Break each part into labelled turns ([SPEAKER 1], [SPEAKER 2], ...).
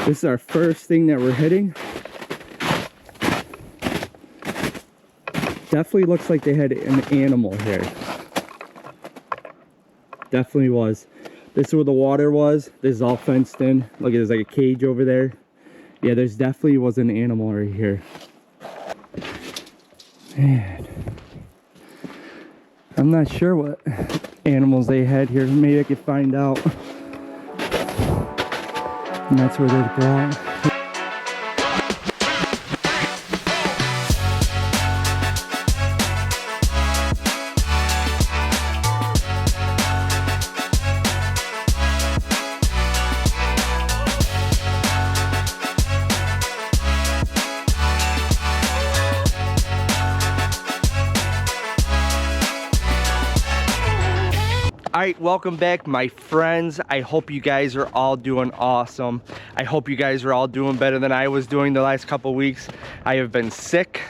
[SPEAKER 1] This is our first thing that we're hitting. Definitely looks like they had an animal here. Definitely was. This is where the water was. This is all fenced in. Look, there's like a cage over there. Yeah, there's definitely was an animal right here. Man, I'm not sure what animals they had here. Maybe I could find out. And that's where they'd go out. Alright, welcome back my friends. I hope you guys are all doing awesome. I hope you guys are all doing better than I was doing the last couple weeks. I have been sick.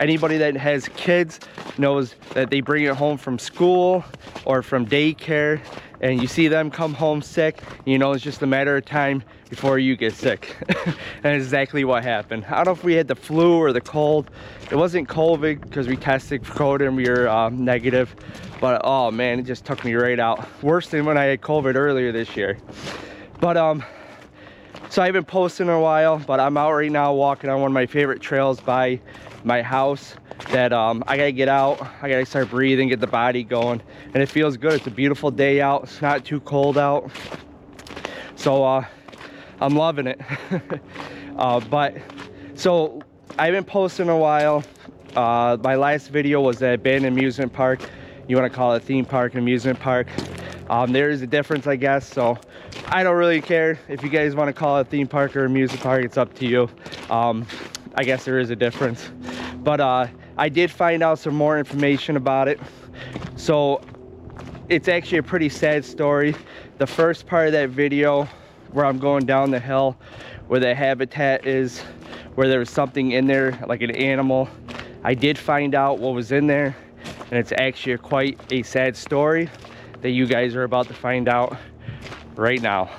[SPEAKER 1] Anybody that has kids knows that they bring it home from school or from daycare and you see them come home sick, you know it's just a matter of time before you get sick. And that's exactly what happened. I don't know if we had the flu or the cold. It wasn't COVID because we tested for COVID and we were negative. But oh man, it just took me right out. Worse than when I had COVID earlier this year. But so I've been posting a while, but I'm out right now walking on one of my favorite trails by my house that I gotta get out. I gotta start breathing, get the body going, and it feels good. It's a beautiful day out. It's not too cold out. So I'm loving it. But so I've been posting a while. My last video was at abandoned amusement park. You want to call it theme park, amusement park. There is a difference, I guess, so I don't really care if you guys want to call it theme park or amusement park. It's up to you. I guess there is a difference, but I did find out some more information about it. So it's actually a pretty sad story. The first part of that video where I'm going down the hill where the habitat is, where there was something in there like an animal, I did find out what was in there. And it's actually quite a sad story that you guys are about to find out right now.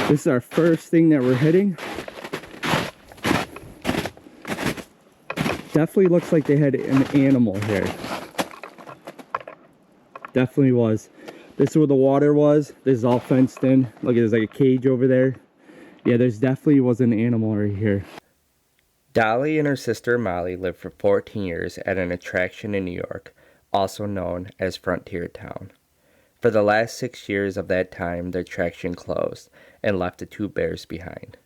[SPEAKER 1] This is our first thing that we're hitting. Definitely looks like they had an animal here. Definitely was. This is where the water was. This is all fenced in. Look, there's like a cage over there. Yeah, there's definitely was an animal right here. Dolly and her sister Molly lived for 14 years at an attraction in New York, also known as Frontier Town. For the last 6 years of that time, the attraction closed and left the two bears behind.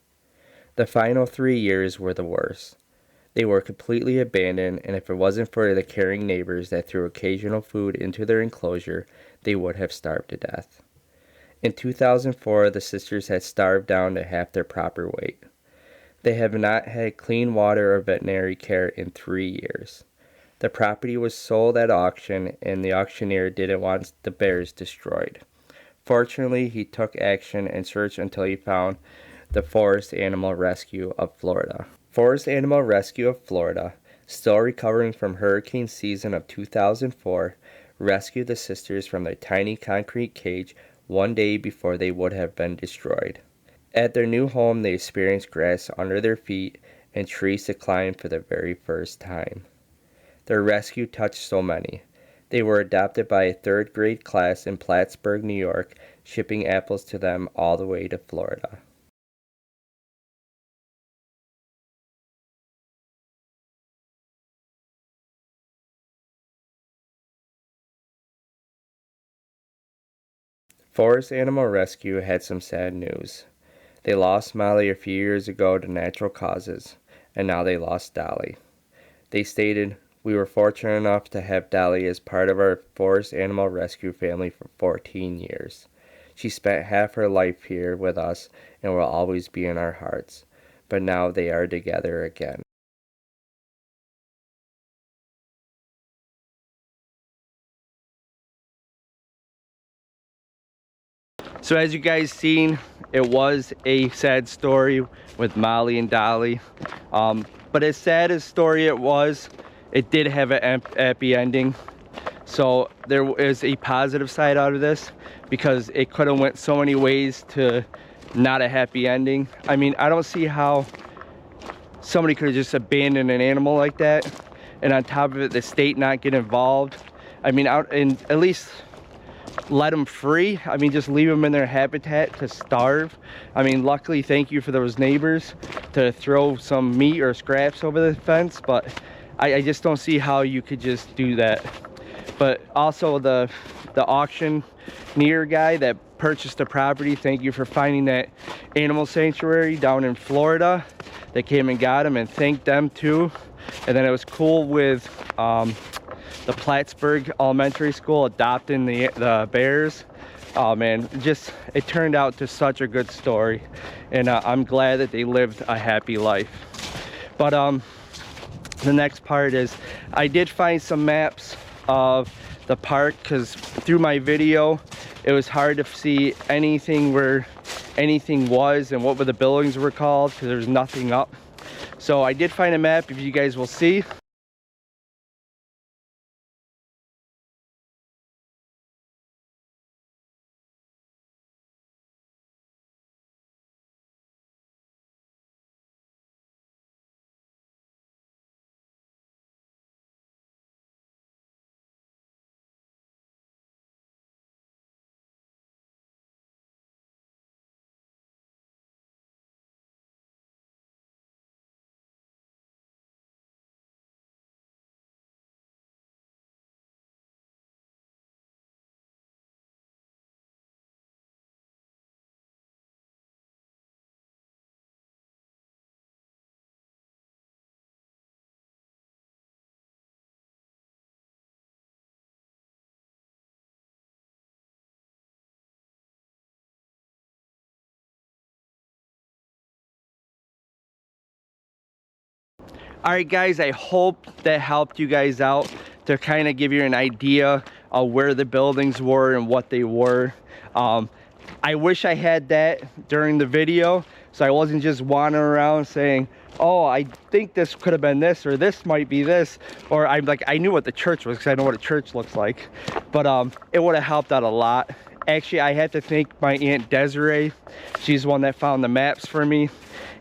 [SPEAKER 1] The final 3 years were the worst. They were completely abandoned, and if it wasn't for the caring neighbors that threw occasional food into their enclosure, they would have starved to death. In 2004, the sisters had starved down to half their proper weight. They have not had clean water or veterinary care in 3 years. The property was sold at auction, and the auctioneer didn't want the bears destroyed. Fortunately, he took action and searched until he found the Forest Animal Rescue of Florida. Forest Animal Rescue of Florida, still recovering from hurricane season of 2004, rescued the sisters from their tiny concrete cage one day before they would have been destroyed. At their new home, they experienced grass under their feet and trees to climb for the very first time. Their rescue touched so many. They were adopted by a third-grade class in Plattsburgh, New York, shipping apples to them all the way to Florida. Forest Animal Rescue had some sad news. They lost Molly a few years ago to natural causes, and now they lost Dolly. They stated, "We were fortunate enough to have Dolly as part of our Forest Animal Rescue family for 14 years. She spent half her life here with us and will always be in our hearts, but now they are together again." So as you guys seen, it was a sad story with Molly and Dolly. But as sad as story it was, it did have an happy ending. So there is a positive side out of this, because it could have went so many ways to not a happy ending. I mean, I don't see how somebody could have just abandoned an animal like that, and on top of it, the state not get involved. I mean, out and at least let them free. I mean, just leave them in their habitat to starve. I mean, luckily, thank you for those neighbors to throw some meat or scraps over the fence, but I just don't see how you could just do that. But also the auctioneer guy that purchased the property, thank you for finding that animal sanctuary down in Florida. They came and got him, and thanked them too. And then it was cool with the Plattsburgh Elementary School adopting the bears. Oh man, just it turned out to such a good story, and I'm glad that they lived a happy life. But the next part is I did find some maps of the park, because through my video it was hard to see anything where anything was and what the buildings were called, because there's nothing up. So I did find a map, if you guys will see. Alright guys, I hope that helped you guys out to kind of give you an idea of where the buildings were and what they were. I wish I had that during the video, so I wasn't just wandering around saying, oh, I think this could have been this, or this might be this, or I'm like, I knew what the church was because I know what a church looks like. But it would have helped out a lot. Actually, I had to thank my Aunt Desiree. She's the one that found the maps for me,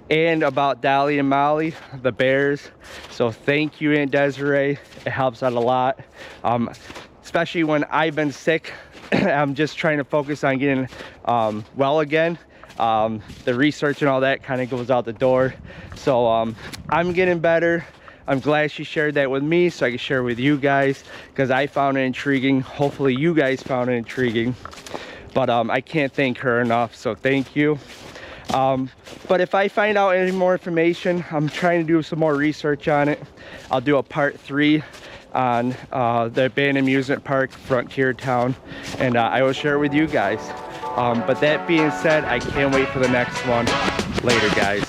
[SPEAKER 1] and about Dolly and Molly, the bears. So thank you, Aunt Desiree. It helps out a lot, especially when I've been sick. I'm just trying to focus on getting well again. The research and all that kind of goes out the door. So I'm getting better. I'm glad she shared that with me so I can share with you guys, because I found it intriguing. Hopefully you guys found it intriguing. But I can't thank her enough, so thank you. But if I find out any more information, I'm trying to do some more research on it. I'll do a part 3 on the abandoned amusement park, Frontier Town, and I will share it with you guys. But that being said, I can't wait for the next one. Later, guys.